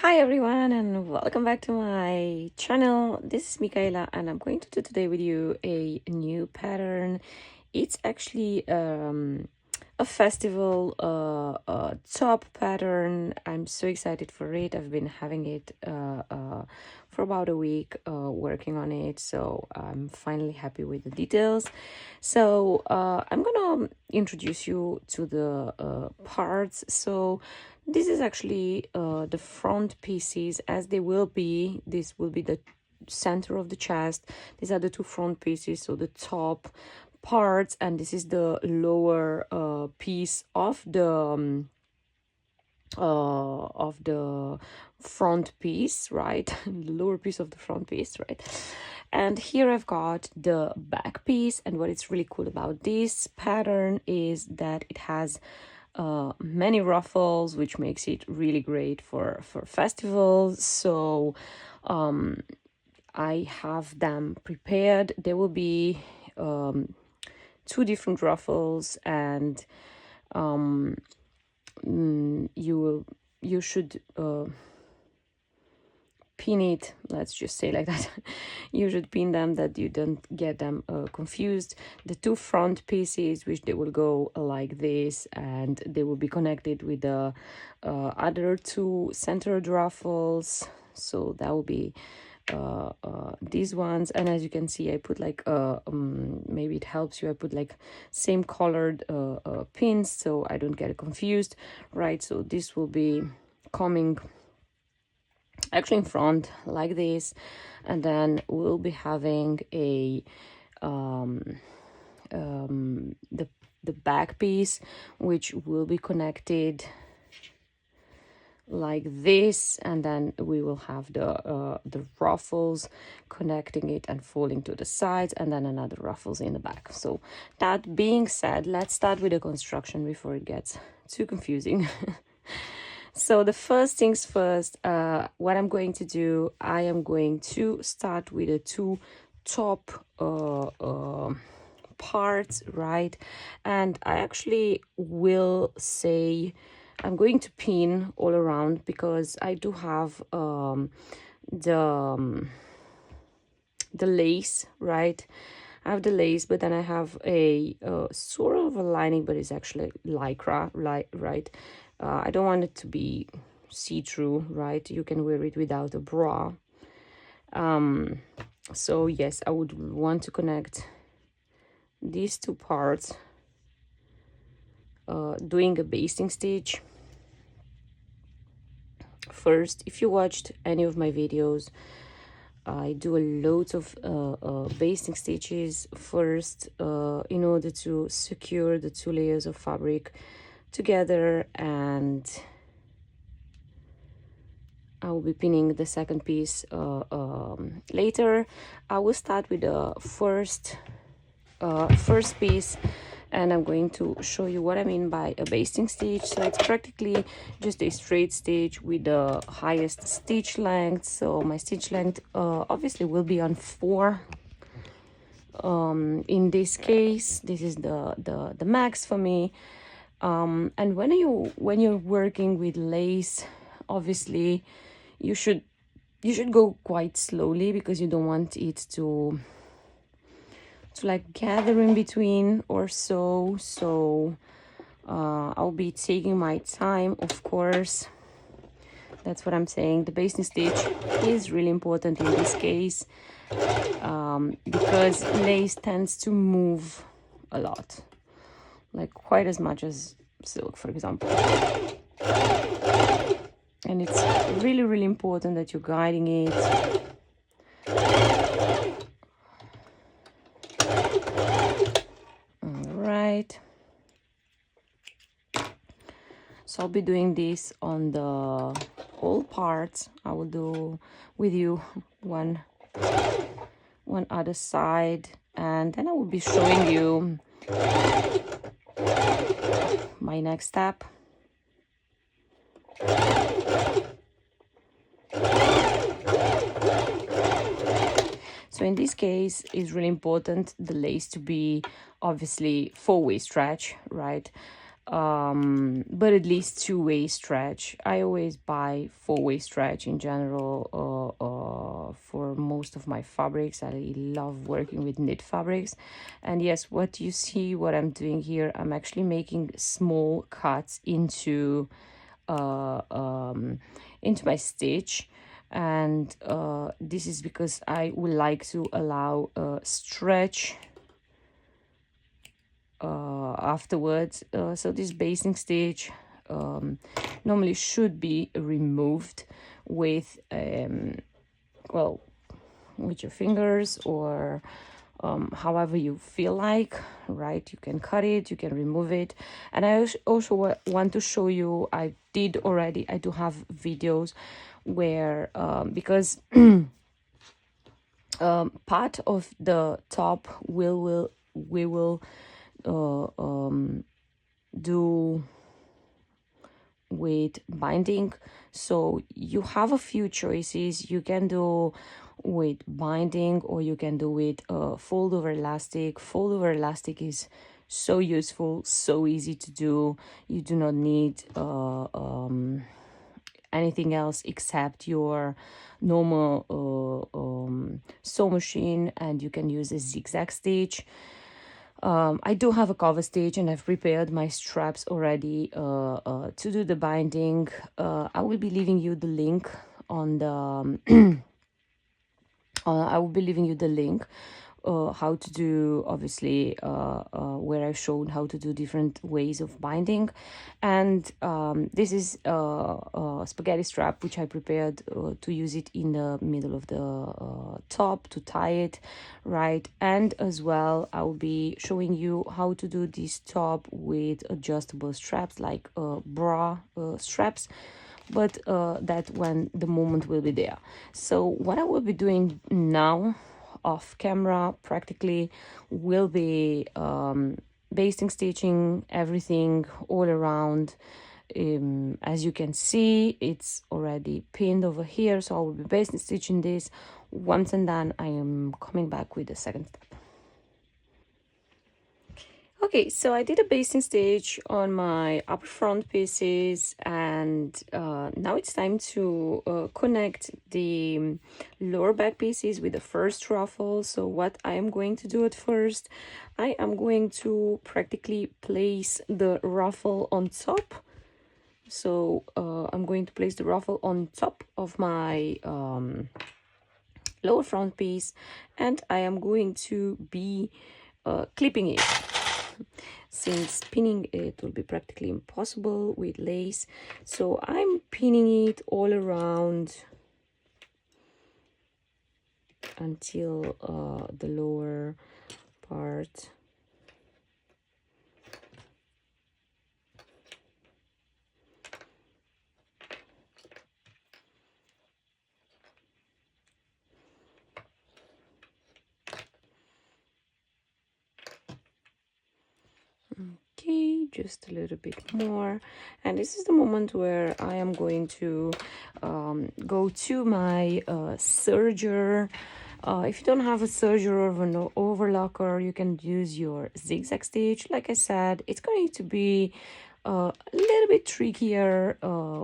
Hi everyone and welcome back to my channel. This is Michaela and I'm going to do today with you a new pattern. It's actually a festival top pattern. I'm so excited for it. I've been having it for about a week working on it, so I'm finally happy with the details. So I'm gonna introduce you to the parts. So this is actually the front pieces as they will be. This will be the center of the chest. These are the two front pieces, so the top parts, and this is the lower piece of the front piece, right? The lower piece of the front piece, right? And here I've got the back piece, and what is really cool about this pattern is that it has many ruffles, which makes it really great for festivals. So I have them prepared. There will be two different ruffles, and you should pin it, let's just say like that. You should pin them that you don't get them confused. The two front pieces, which they will go like this, and they will be connected with the other two centered ruffles, so that will be these ones. And as you can see, I put like maybe it helps you, I put like same colored pins so I don't get confused, right? So this will be coming actually in front like this, and then we'll be having a the back piece, which will be connected like this, and then we will have the ruffles connecting it and falling to the sides, and then another ruffles in the back. So that being said, let's start with the construction before it gets too confusing. So the first things first, what I'm going to do, I am going to start with the two top parts, right? And I actually will say I'm going to pin all around because I do have the lace, right? I have the lace, but then I have a sort of a lining, but it's actually lycra, right? I don't want it to be see-through, right? You can wear it without a bra. So yes, I would want to connect these two parts, doing a basting stitch first. If you watched any of my videos, I do a lot of basting stitches first in order to secure the two layers of fabric together, and I will be pinning the second piece later. I will start with the first piece, and I'm going to show you what I mean by a basting stitch. So it's practically just a straight stitch with the highest stitch length. So my stitch length obviously will be on 4. In this case, this is the max for me. And when you're working with lace, obviously you should go quite slowly because you don't want it to like gather in between or so. I'll be taking my time, of course. That's what I'm saying. The basting stitch is really important in this case because lace tends to move a lot, like quite as much as silk, for example. And it's really, really important that you're guiding it. All right. So I'll be doing this on the all parts. I will do with you one other side, and then I will be showing you my next step. So in this case, it's really important the lace to be obviously 4-way stretch, right? but at least two-way stretch. I always buy four-way stretch in general for most of my fabrics. I love working with knit fabrics. And yes, what you see, what I'm doing here, I'm actually making small cuts into my stitch. And this is because I would like to allow stretch afterwards. So this basting stitch normally should be removed with well, with your fingers, or however you feel like, right? You can cut it, you can remove it. And I also want to show you, I do have videos where because part of the top we will do with binding. So you have a few choices. You can do with binding, or you can do with fold over elastic. Fold over elastic is so useful, so easy to do. You do not need anything else except your normal sew machine, and you can use a zigzag stitch. I do have a cover stitch, and I've prepared my straps already to do the binding. I will be leaving you the link on the I will be leaving you the link how to do, obviously, where I showed how to do different ways of binding. And this is a spaghetti strap, which I prepared to use it in the middle of the top to tie it, right? And as well, I will be showing you how to do this top with adjustable straps, like bra straps, but that when the moment will be there. So what I will be doing now off camera practically will be basting stitching everything all around. As you can see, it's already pinned over here, so I will be basting stitching this. Once and done, I am coming back with the second step. Okay, so I did a basting stitch on my upper front pieces, and now it's time to connect the lower back pieces with the first ruffle. So what I am going to do at first, I am going to practically place the ruffle on top. So I'm going to place the ruffle on top of my lower front piece, and I am going to be clipping it. Since pinning it will be practically impossible with lace, so I'm pinning it all around until the lower part. Okay, just a little bit more, and this is the moment where I am going to go to my serger. If you don't have a serger or an overlocker, you can use your zigzag stitch. Like I said, it's going to be a little bit trickier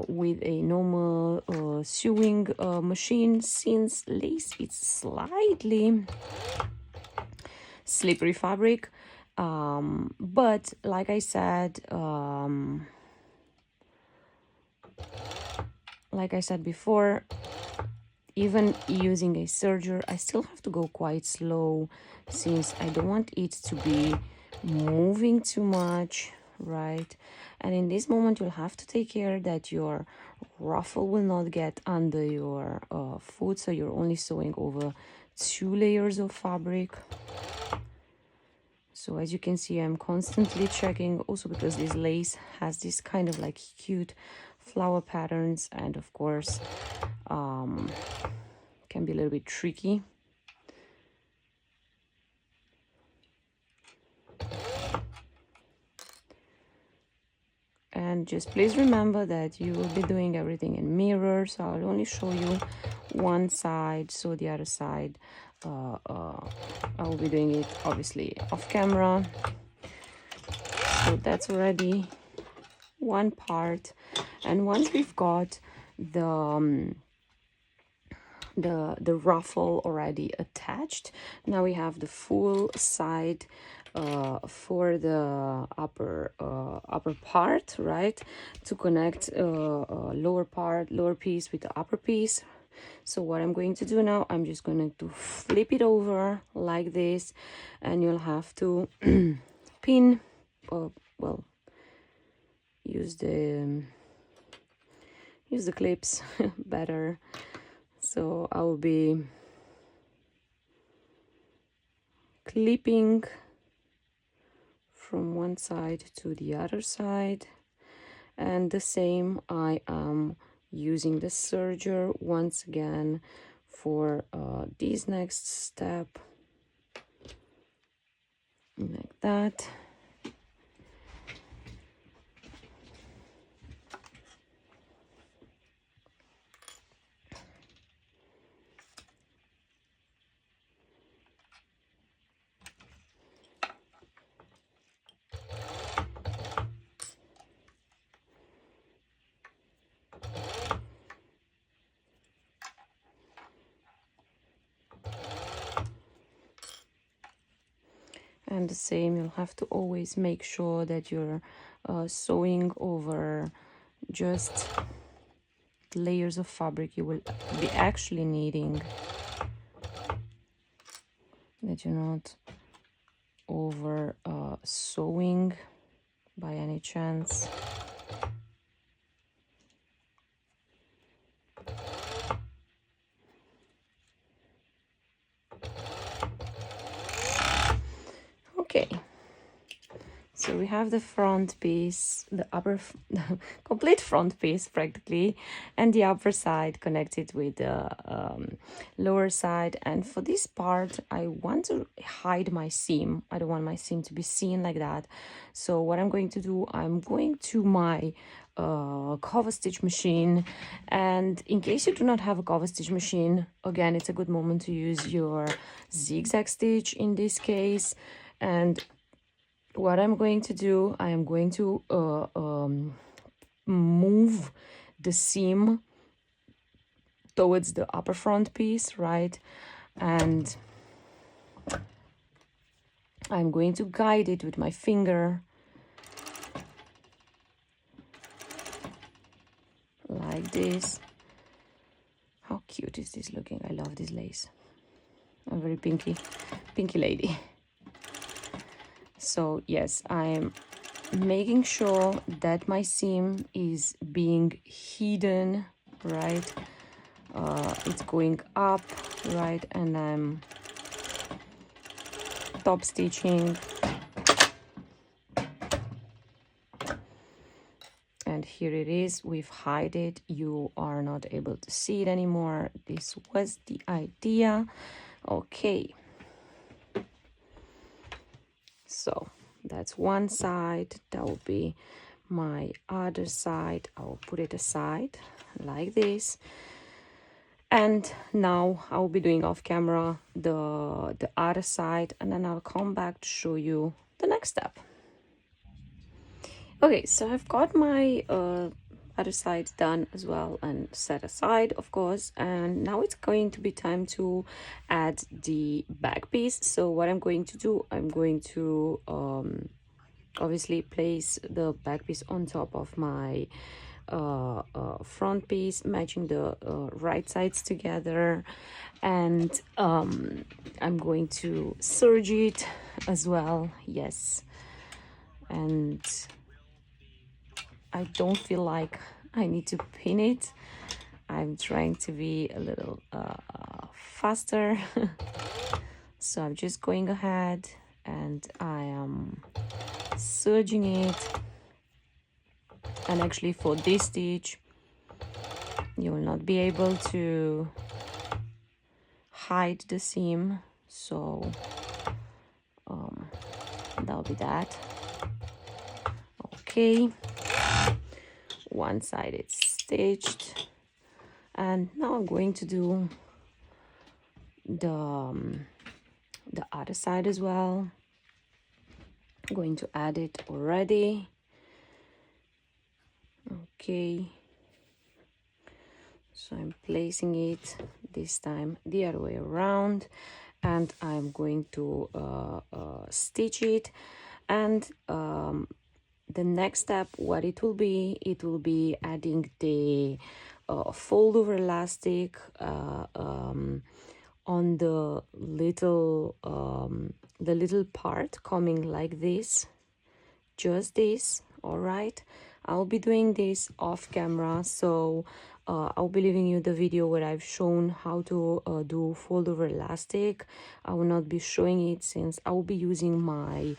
with a normal sewing machine, since lace is slightly slippery fabric. But like I said, before, even using a serger, I still have to go quite slow, since I don't want it to be moving too much, right? And in this moment, you'll have to take care that your ruffle will not get under your foot, so you're only sewing over 2 layers of fabric. So as you can see, I'm constantly checking, also because this lace has this kind of like cute flower patterns, and of course can be a little bit tricky. And just please remember that you will be doing everything in mirror, so I'll only show you one side, so the other side I will be doing it obviously off camera. So that's already one part. And once we've got the ruffle already attached, now we have the full side for the upper part, right, to connect lower piece with the upper piece. So what I'm going to do now, I'm just going to flip it over like this, and you'll have to pin, well, use the clips better. So I will be clipping from one side to the other side, and the same I am using the serger once again for this next step, like that. And the same, you'll have to always make sure that you're sewing over just layers of fabric you will be actually needing, that you're not over sewing by any chance. Okay, so we have the front piece, the upper complete front piece practically, and the upper side connected with the lower side. And for this part, I want to hide my seam. I don't want my seam to be seen like that. So what I'm going to do, I'm going to my cover stitch machine, and in case you do not have a cover stitch machine, again, it's a good moment to use your zigzag stitch in this case. And what I'm going to do, I am going to move the seam towards the upper front piece, right? And I'm going to guide it with my finger like this. How cute is this looking? I love this lace. I'm very pinky lady. So yes, I'm making sure that my seam is being hidden, right? It's going up, right? And I'm top stitching, and here it is. We've hid it. You are not able to see it anymore. This was the idea. Okay, so that's one side. That will be my other side. I will put it aside like this. And now I'll be doing off camera the other side, and then I'll come back to show you the next step. Okay, so I've got my other side done as well and set aside, of course, and now it's going to be time to add the back piece. So what I'm going to do, I'm going to obviously place the back piece on top of my front piece, matching the right sides together, and I'm going to serge it as well. Yes, and I don't feel like I need to pin it. I'm trying to be a little faster. So I'm just going ahead and I am serging it. And actually for this stitch, you will not be able to hide the seam. So that'll be that. Okay. One side it's stitched, and now I'm going to do the other side as well. I'm going to add it already, Okay, so I'm placing it this time the other way around, and I'm going to stitch it. And the next step, what it will be adding the fold over elastic on the little part coming like this, just this. All right, I'll be doing this off camera, so I'll be leaving you the video where I've shown how to do fold over elastic. I will not be showing it since I will be using my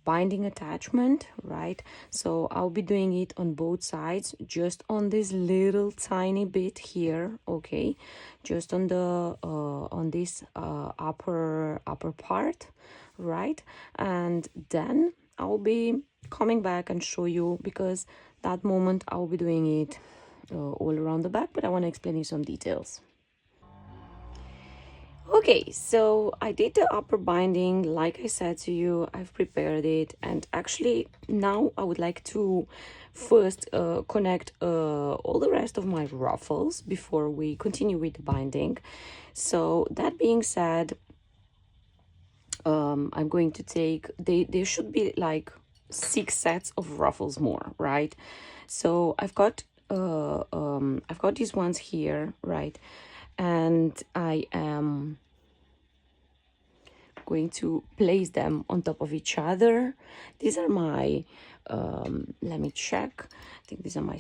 binding attachment, right? So I'll be doing it on both sides, just on this little tiny bit here, okay, just on the on this upper part, right? And then I'll be coming back and show you, because that moment I'll be doing it all around the back, but I want to explain you some details. Okay, so I did the upper binding, like I said to you, I've prepared it, and actually now I would like to first connect all the rest of my ruffles before we continue with the binding. So that being said, I'm going to take, they should be like 6 sets of ruffles more, right? So I've got these ones here, right? And I am going to place them on top of each other. These are my let me check, I think these are my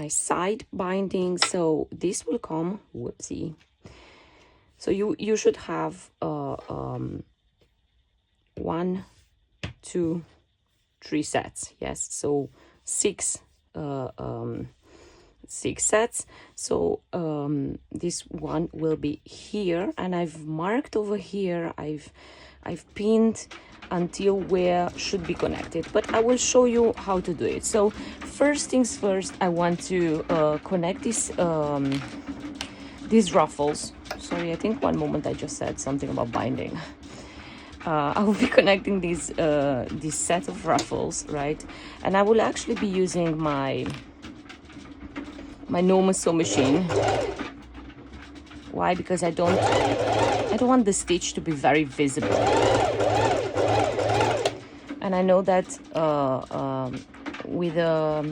side bindings. So this will come, whoopsie, so you should have 1, 2, 3 sets. Yes, so 6 6 sets. So this one will be here, and I've marked over here, I've pinned until where should be connected, but I will show you how to do it. So first things first, I want to connect these ruffles. Sorry, I think one moment I just said something about binding. I will be connecting this set of ruffles, right? And I will actually be using my normal sew machine. Why? Because I don't want the stitch to be very visible. And I know that with a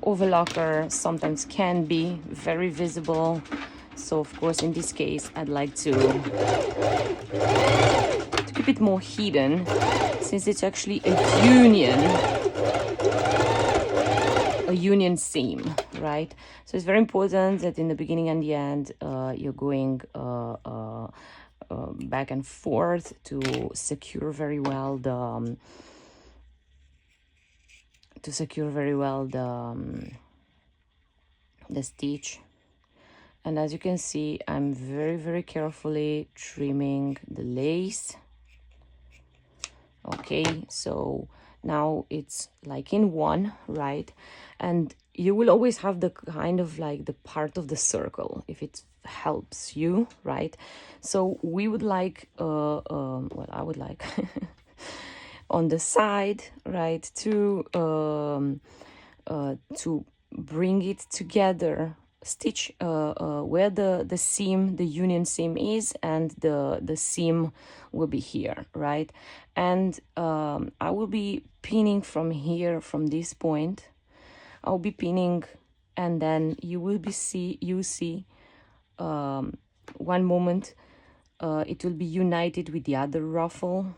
overlocker sometimes can be very visible. So of course in this case I'd like to keep it more hidden, since it's actually a union seam, right? So it's very important that in the beginning and the end you're going back and forth to secure very well the the stitch. And as you can see, I'm very carefully trimming the lace. Okay, so now it's like in one, right? And you will always have the kind of like the part of the circle, if it helps you, right? So we would like well, I would like on the side, right, to bring it together, stitch where the seam, the union seam is, and the seam will be here, right? And I will be pinning from here, from this point I'll be pinning, and then you will be see one moment it will be united with the other ruffle.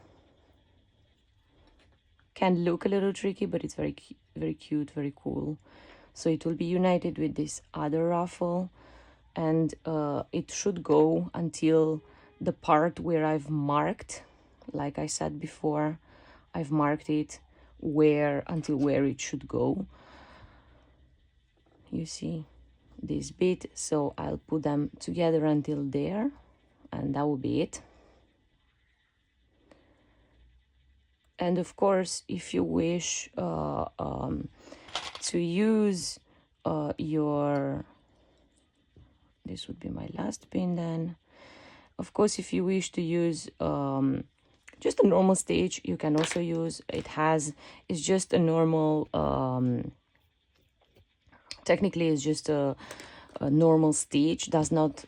Can look a little tricky, but it's very cute, very cool. So it will be united with this other ruffle, and it should go until the part where I've marked, like I said before, I've marked it until where it should go. You see this bit, so I'll put them together until there, and that will be it. And of course, if you wish to use this would be my last pin then. Of course, if you wish to use just a normal stitch, you can also use, it's just a normal Technically it's just a normal stitch, does not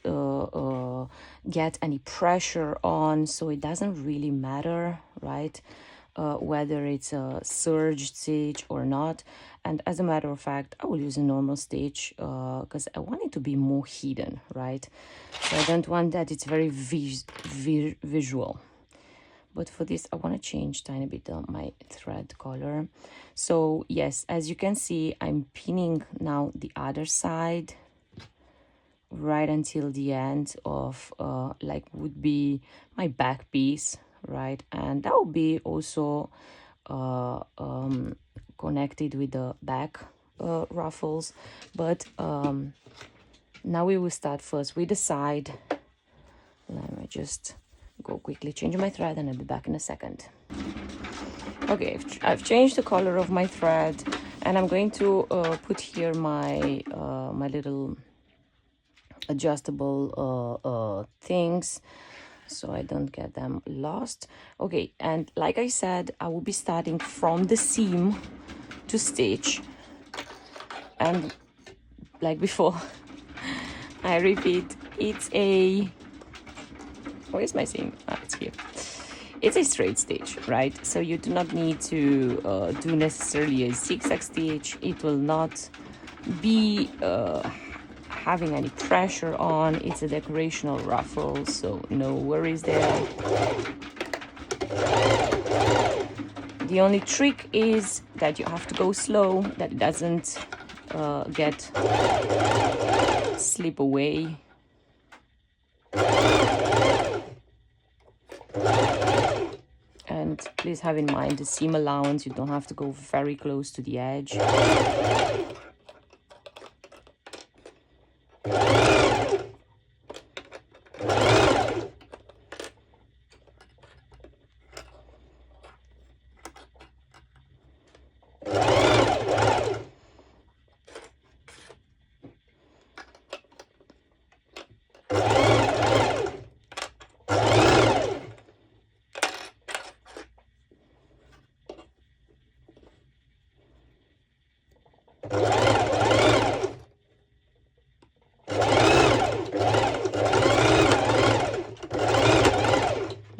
get any pressure on, so it doesn't really matter, right, whether it's a serged stitch or not. And as a matter of fact, I will use a normal stitch because I want it to be more hidden, right? So I don't want that it's very visual. But for this, I want to change tiny bit my thread color. So yes, as you can see, I'm pinning now the other side right until the end of like would be my back piece, right? And that will be also connected with the back ruffles. But now we will start first with the side. Let me just go quickly change my thread and I'll be back in a second. Okay, I've changed the color of my thread, and I'm going to put here my my little adjustable things so I don't get them lost. Okay, and like I said, I will be starting from the seam to stitch, and like before, I repeat, it's a, where's my seam? Ah, it's here. It's a straight stitch, right? So you do not need to do necessarily a zigzag stitch. It will not be having any pressure on. It's a decorational ruffle, so no worries there. The only trick is that you have to go slow, that it doesn't get slip away. And please have in mind the seam allowance, you don't have to go very close to the edge.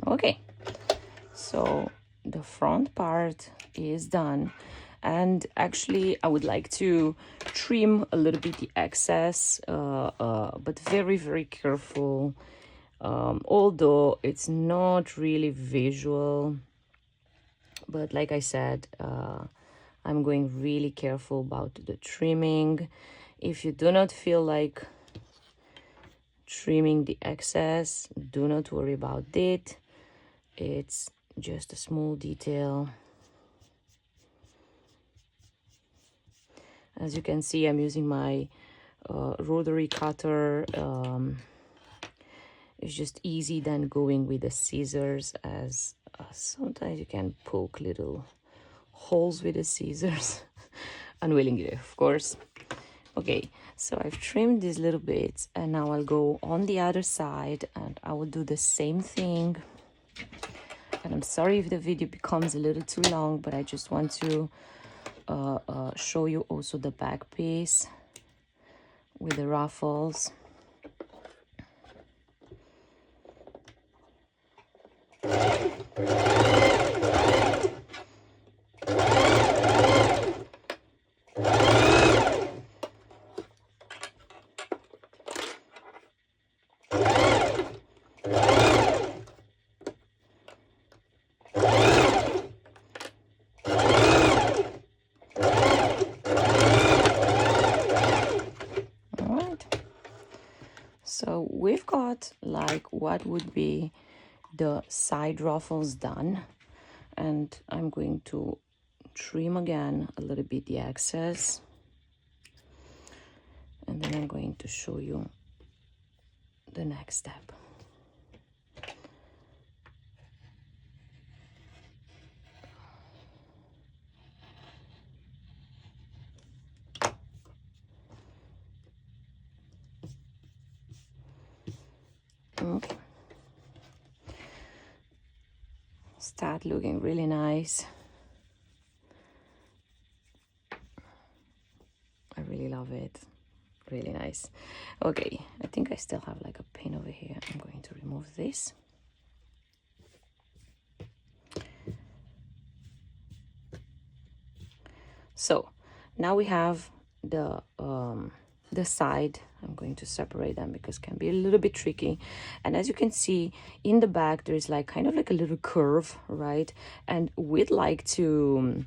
Okay, so the front part is done, and actually I would like to trim a little bit the excess, but very careful, although it's not really visual. But like I said, I'm going really careful about the trimming. If you do not feel like trimming the excess, do not worry about it. It's just a small detail. As you can see, I'm using my rotary cutter. It's just easy than going with the scissors, as sometimes you can poke little holes with the scissors. Unwillingly, of course. Okay, so I've trimmed these little bits, and now I'll go on the other side and I will do the same thing. And I'm sorry if the video becomes a little too long, but I just want to show you also the back piece with the ruffles. So we've got like what would be the side ruffles done, and I'm going to trim again a little bit the excess, and then I'm going to show you the next step. Okay, start looking really nice. I really love it. really nice. Okay, I think I still have like a pin over here. I'm going to remove this. So now we have the side. I'm going to separate them because it can be a little bit tricky. And as you can see in the back, there's like kind of like a little curve, right? And we'd like to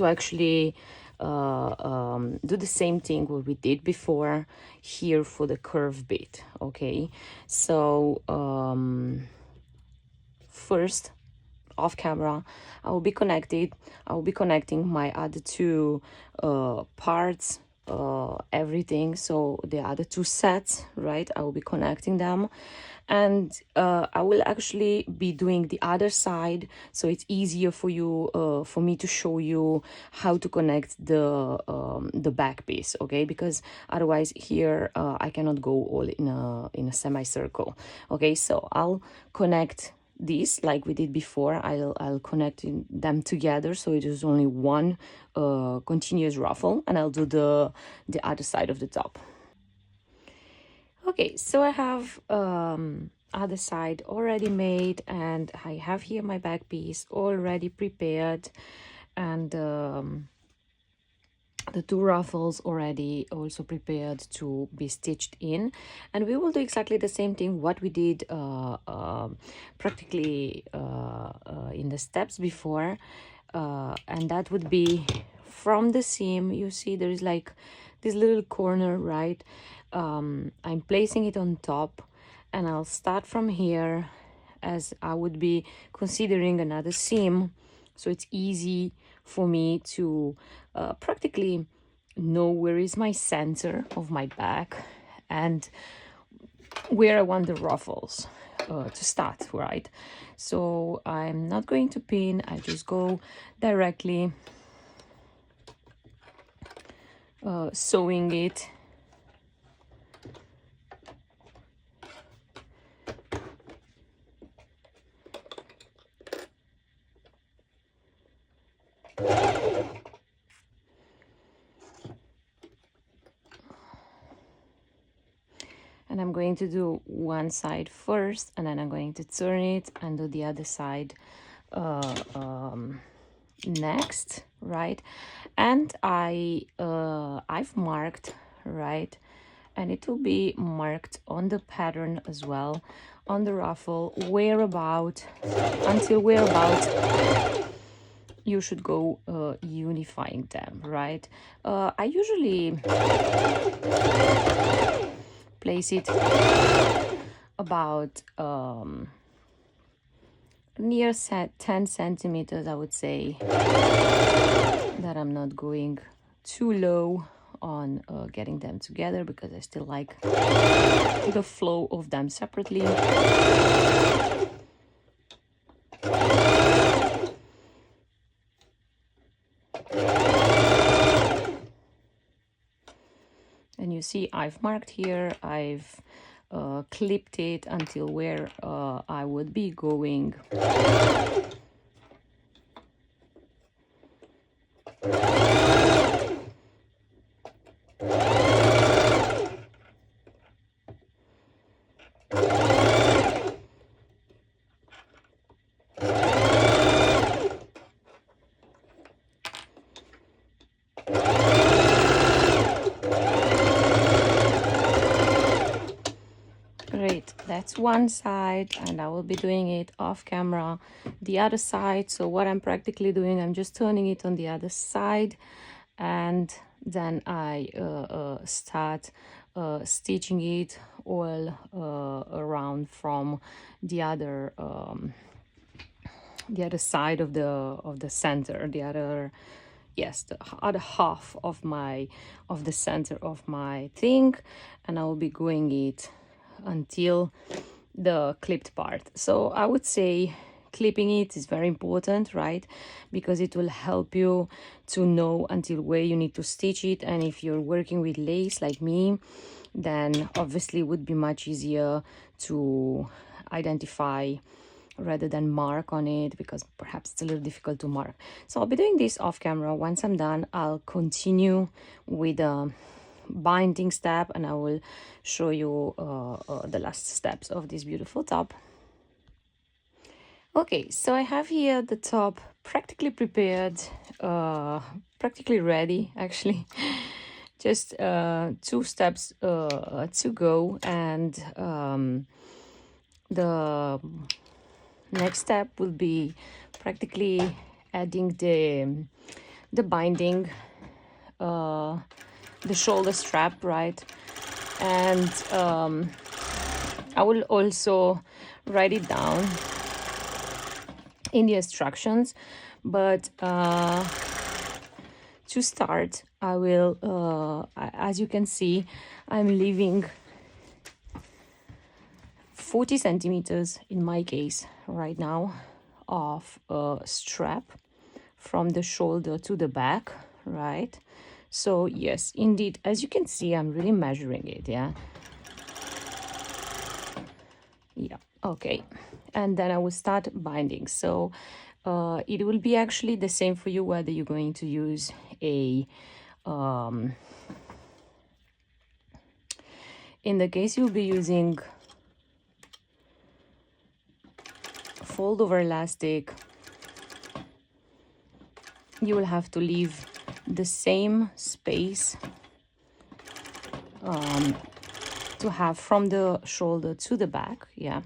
actually do the same thing what we did before here for the curve bit. Okay, so first, off camera, I will be connecting my other two parts, everything, so the other two sets, right? I will be connecting them, and I will actually be doing the other side, so it's easier for you, for me to show you how to connect the back piece, okay? Because otherwise here I cannot go all in a semicircle. Okay, so I'll connect these like we did before. I'll connect them together, so it is only one continuous ruffle, and I'll do the other side of the top. Okay, so I have other side already made, and I have here my back piece already prepared, and the two ruffles already also prepared to be stitched in. And we will do exactly the same thing what we did practically in the steps before, and that would be from the seam. You see there is like this little corner, right? I'm placing it on top, and I'll start from here as I would be considering another seam, so it's easy for me to practically know where is my center of my back and where I want the ruffles to start, right? So I'm not going to pin, I just go directly sewing it. And I'm going to do one side first, and then I'm going to turn it and do the other side next, right? And I've marked, right, and it will be marked on the pattern as well, on the ruffle, where about, until where about you should go unifying them, right? I usually place it about near 10 centimeters, I would say, that I'm not going too low on getting them together, because I still like the flow of them separately. And you see I've marked here, I've clipped it until where I would be going. Great, that's one side, and I will be doing it off camera the other side. So what I'm practically doing, I'm just turning it on the other side, and then I start stitching it all around from the other side of the center, the other, yes, the other half of the center of my thing, and I will be going it until the clipped part. So I would say clipping it is very important, right? Because it will help you to know until where you need to stitch it. And if you're working with lace like me, then obviously it would be much easier to identify rather than mark on it, because perhaps it's a little difficult to mark. So I'll be doing this off camera. Once I'm done, I'll continue with binding step, and I will show you the last steps of this beautiful top. Okay, so I have here the top practically prepared, practically ready actually. Just 2 steps to go, and the next step will be practically adding the binding, the shoulder strap, right? And I will also write it down in the instructions, but to start, I will, as you can see, I'm leaving 40 centimeters in my case right now of a strap from the shoulder to the back, right? So yes, indeed, as you can see, I'm really measuring it, yeah, okay. And then I will start binding. So it will be actually the same for you whether you're going to use a in the case you'll be using fold over elastic, you will have to leave the same space to have from the shoulder to the back, yeah.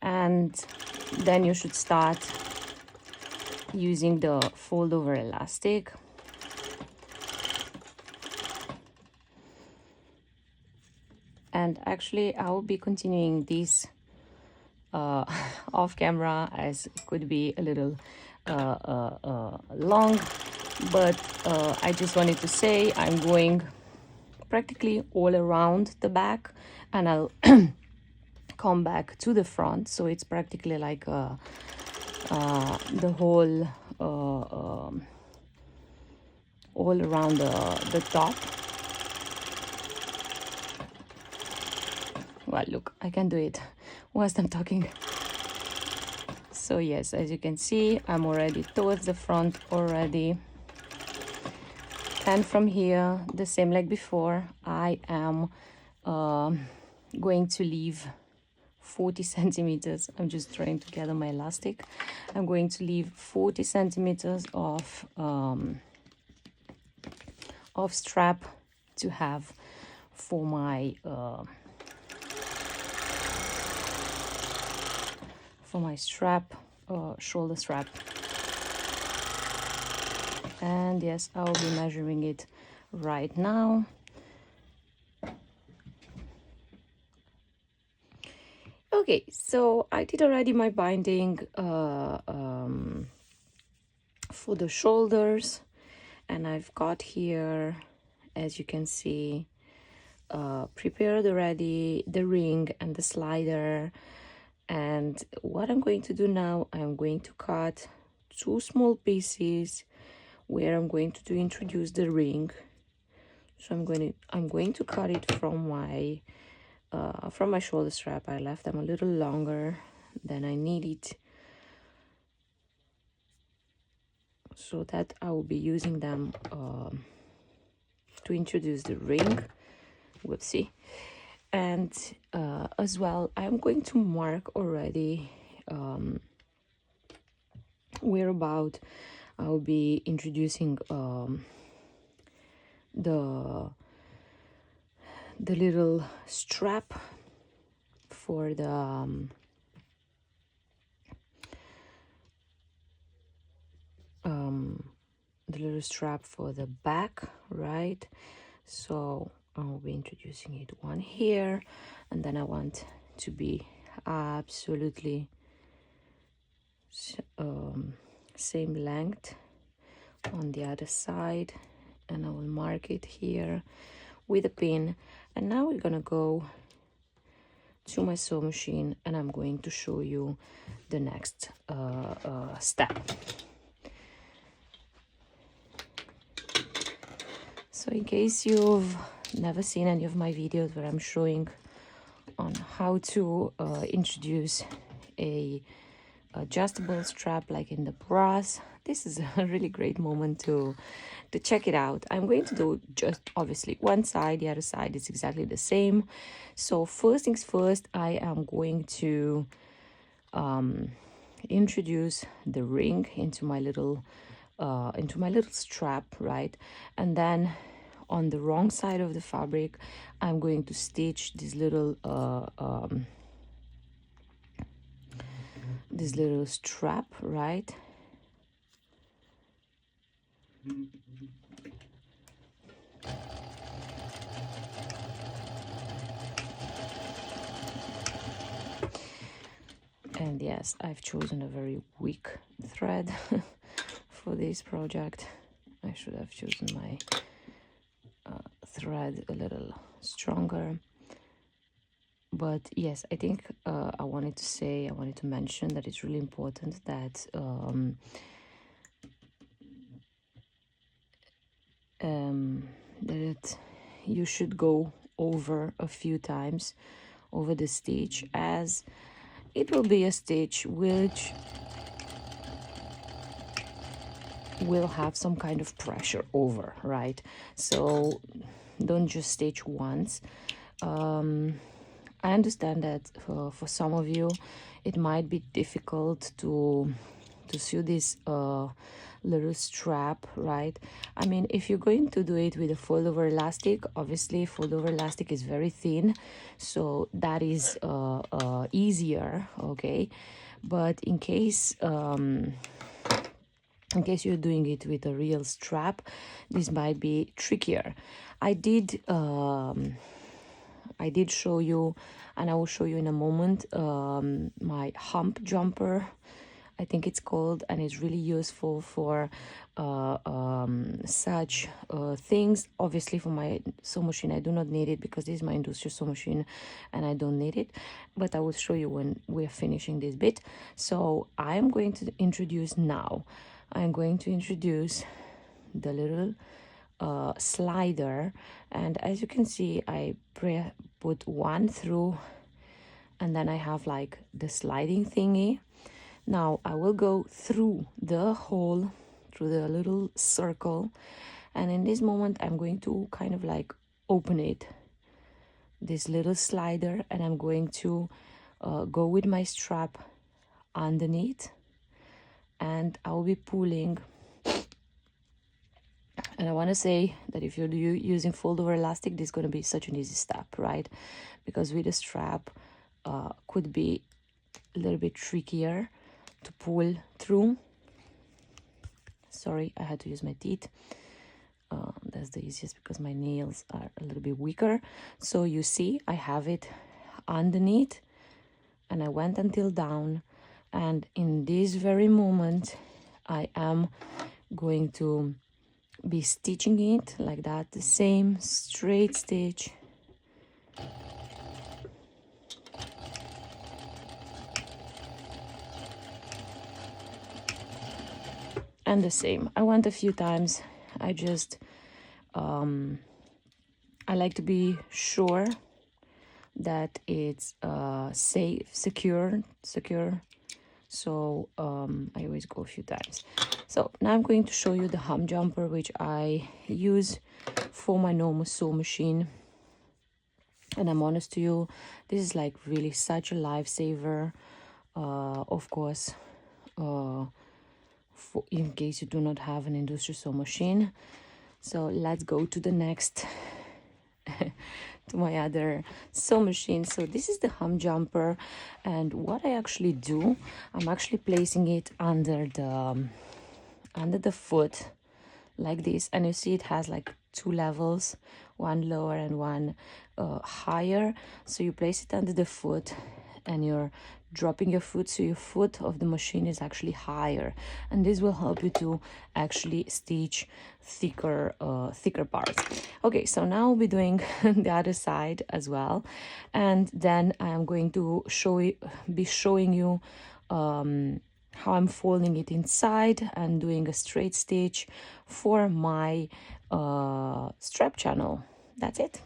And then you should start using the fold over elastic. And actually I will be continuing this off camera, as it could be a little long, but I just wanted to say I'm going practically all around the back, and I'll come back to the front, so it's practically like the whole all around the top. Well, look, I can do it whilst I'm talking. So yes, as you can see, I'm already towards the front already. And from here, the same like before, I am going to leave 40 centimeters. I'm just trying to gather my elastic. I'm going to leave 40 centimeters of strap to have for my strap, shoulder strap. And yes, I will be measuring it right now. Okay, so I did already my binding for the shoulders, and I've got here, as you can see, prepared already the ring and the slider. And what I'm going to do now, I'm going to cut 2 small pieces where I'm going to introduce the ring. So I'm going to cut it from my shoulder strap. I left them a little longer than I needed, so that I will be using them to introduce the ring. Whoopsie. And as well, I'm going to mark already whereabout I'll be introducing the little strap for the little strap for the back, right? So I'll be introducing it one here, and then I want to be absolutely same length on the other side, and I will mark it here with a pin. And now we're gonna go to my sewing machine, and I'm going to show you the next step. So in case you've never seen any of my videos where I'm showing on how to introduce a adjustable strap like in the bras. This is a really great moment to check it out. I'm going to do just obviously one side, the other side is exactly the same. So first things first, I am going to introduce the ring into my little strap, right? And then on the wrong side of the fabric, I'm going to stitch this little strap, right? And yes, I've chosen a very weak thread for this project. I should have chosen my thread a little stronger. But yes, I think I wanted to mention that it's really important that that you should go over a few times over the stitch, as it will be a stitch which will have some kind of pressure over, right? So don't just stitch once. I understand that for some of you it might be difficult to sew this little strap, right? I mean, if you're going to do it with a fold over elastic, obviously fold over elastic is very thin, so that is easier, okay? But in case you're doing it with a real strap, this might be trickier. I did show you, and I will show you in a moment, my hump jumper, I think it's called, and it's really useful for such things. Obviously for my sew machine I do not need it, because this is my industrial sew machine and I don't need it, but I will show you when we're finishing this bit. So I'm going to introduce the little slider, and as you can see, I put one through, and then I have like the sliding thingy. Now I will go through the hole, through the little circle, and in this moment I'm going to kind of like open it, this little slider, and I'm going to go with my strap underneath, and I will be pulling. And I want to say that if you're using fold over elastic, this is going to be such an easy step, right? Because with a strap could be a little bit trickier to pull through. Sorry, I had to use my teeth. That's the easiest because my nails are a little bit weaker. So you see, I have it underneath, and I went until down, and in this very moment I am going to be stitching it like that, the same straight stitch, and the same. I went a few times. I just I like to be sure that it's safe, secure. So I always go a few times. So now I'm going to show you the hump jumper, which I use for my normal sew machine. And I'm honest to you, this is like really such a lifesaver. Of course, in case you do not have an industrial sew machine. So let's go to the next to my other sew machine. So this is the hump jumper, and what I actually do, I'm actually placing it under the foot like this, and you see it has like two levels, one lower and one higher. So you place it under the foot and you're dropping your foot, so your foot of the machine is actually higher, and this will help you to actually stitch thicker parts. Okay, so now I'll be doing the other side as well, and then I'm going to be showing you how I'm folding it inside and doing a straight stitch for my strap channel. That's it.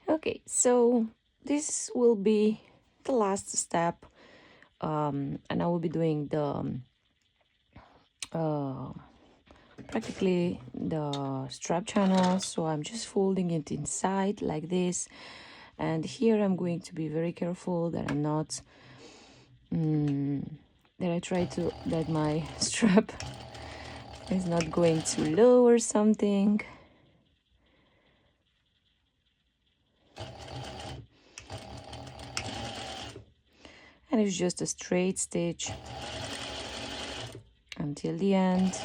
Okay, so this will be the last step, and I will be doing the practically the strap channel. So I'm just folding it inside like this, and here I'm going to be very careful that I'm not that my strap is not going too low or something. And it's just a straight stitch until the end.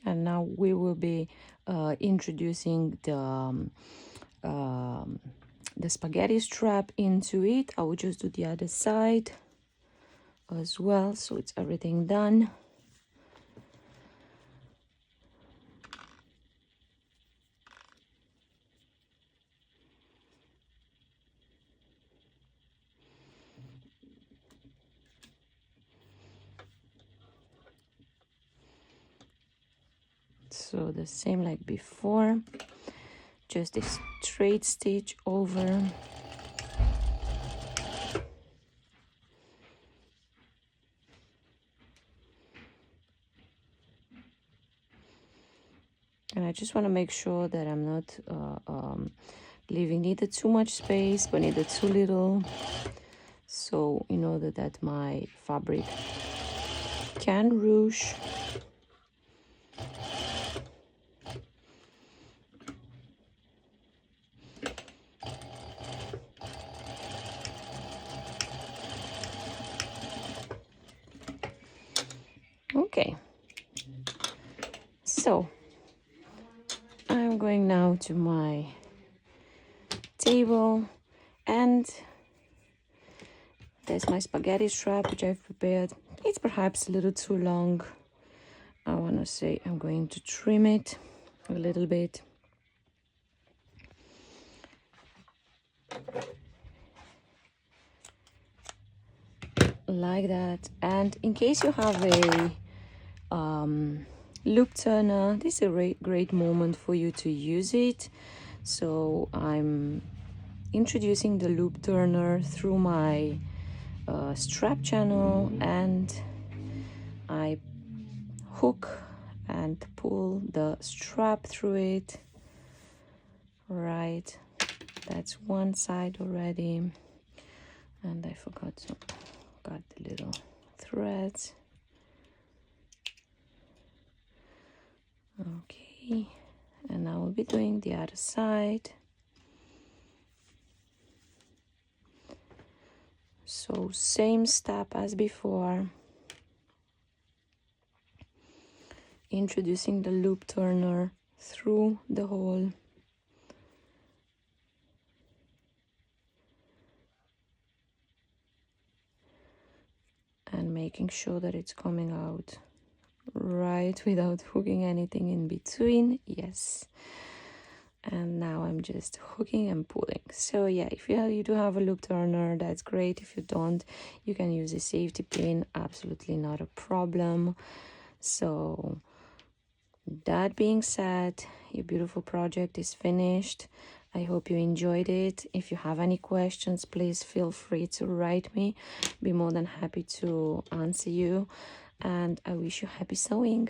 And now we will be introducing the spaghetti strap into it. I will just do the other side as well, so it's everything done. So the same like before, just a straight stitch over. And I just want to make sure that I'm not leaving neither too much space but neither too little, so in order that my fabric can ruche. Okay, so I'm going now to my table, and there's my spaghetti strap which I've prepared. It's perhaps a little too long. I want to say I'm going to trim it a little bit. Like that. And in case you have a loop turner, this is a great moment for you to use it. So I'm introducing the loop turner through my strap channel, and I hook and pull the strap through it. Right, that's one side already, and I forgot to cut the little threads. Okay, and I will be doing the other side. So same step as before, introducing the loop turner through the hole. And making sure that it's coming out right without hooking anything in between. Yes. And now I'm just hooking and pulling. So yeah, if you do have a loop turner, that's great. If you don't, you can use a safety pin, absolutely not a problem. So that being said, your beautiful project is finished. I hope you enjoyed it. If you have any questions, please feel free to write me. Be more than happy to answer you. And I wish you happy sewing.